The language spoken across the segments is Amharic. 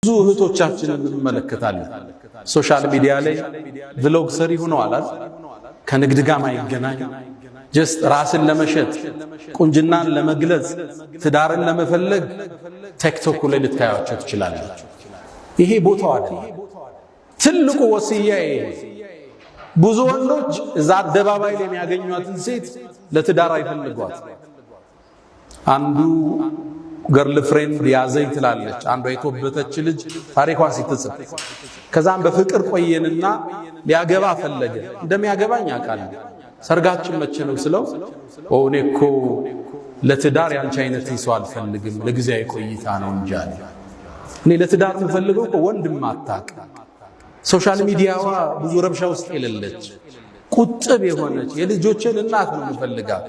ብዙ እህቶቻችንን እንመለከታለን ሶሻል ሚዲያ ላይ ቭሎግ ሰሪ ሆነዋል ከንግድ ጋር ማይገናኝ ጀስት ራስን ለመሸጥ ቁንጅናን ለመግለጽ ትዳርን ለመፈለግ ቲክቶክ ላይ ልታያቸው ትችላላችሁ። ይሄ ቦታው አይደለም። ትልቁ ወሲያዬ ብዙ ወንዶች እዛ አደባባይ ላይ የሚያገኙትን ሴት ለትዳር አይፈልጓት። አንዱ ገርል ፍሬንድ ያዘኝ ትላለች፣ አንዷ የተወበተች ልጅ ታሪኳን ሲትጽፍ ከዛም በፍቅር ቆየንና ሊያገባ ፈለገ። እንደሚያገባኝ አውቃለሁ። ሰርጋችን መቼ ነው ስለው እኔ እኮ ለትዳር ያንቺ አይነት ሰው አልፈልግም ለጊዜያዊ ቆይታ ነው እንጂ አለ። እኔ ለትዳር የምፈልገው ወንድም አታውቅ ሶሻል ሚዲያዋ ብዙ ረብሻ ውስጥ የሌለች ቁጥብ የሆነች የልጆችን እናት ነው የምፈልጋት።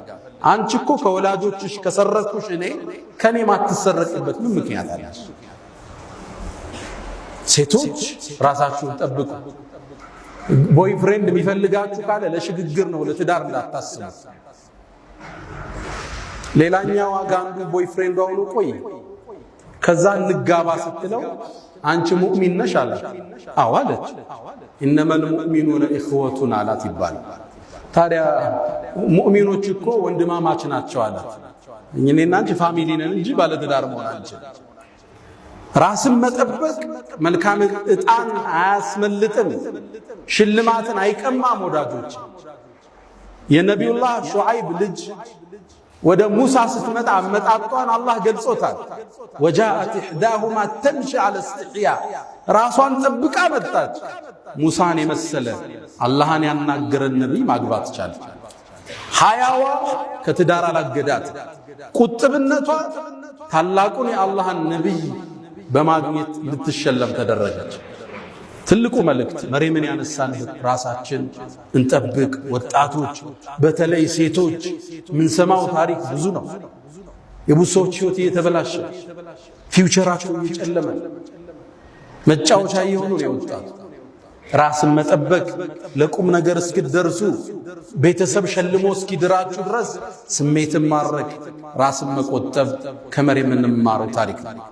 አንቺ እኮ ከወላጆችሽ ከሰረኩሽ እኔ ከኔ ማትሰረቅበት ምን ምክንያት አለ? ሴቶች ራሳችሁን ጠብቁ። ቦይፍሬንድ የሚፈልጋችሁ ካለ ለሽግግር ነው ለትዳር እንዳታስቡ። ሌላኛው አንዱ ቦይፍሬንድ አውሎ ቆይ ከዛ እንጋባ ስትለው አንቺ ሙእሚን ነሽ አላት። አዎ አለች። ኢነመል ሙእሚኑነ ኢኽወቱን አላት ይባላል። ታዲያ ሙእሚኖች እኮ ወንድማማች ናቸው አላት። እኔና አንቺ ፋሚሊ ነን እንጂ ባለ ትዳር መሆን አንችልም። ራስን መጠበቅ መልካም ዕጣን አያስመልጥም፣ ሽልማትን አይቀማም። ወዳጆች የነቢዩላህ ሹዓይብ ልጅ ወደ ሙሳ ስትመጣ አመጣጧን አላህ ገልጾታል። ወጃአት ኢሕዳሁማ ተምሺ ዐለ እስትሕያ ራሷን ጠብቃ መጣች። ሙሳን የመሰለ አላህን ያናገረን ነቢይ ማግባት ቻለች። ሐያዋ ከትዳር አላገዳት። ቁጥብነቷ ታላቁን የአላህን ነቢይ በማግኘት ልትሸለም ተደረገች። ትልቁ መልእክት መርየምን ያነሳንበት ራሳችን እንጠብቅ። ወጣቶች በተለይ ሴቶች ምንሰማው ታሪክ ብዙ ነው። የብዙ ሰዎች ሕይወት እየተበላሸ ፊውቸራቸው እየጨለመ መጫወቻ እየሆኑ ነው የወጣቱ። ራስን መጠበቅ ለቁም ነገር እስኪደርሱ ቤተሰብ ሸልሞ እስኪድራችሁ ድረስ ስሜትን ማረክ ራስን መቆጠብ ከመርየም የምንማረው ታሪክ ነው።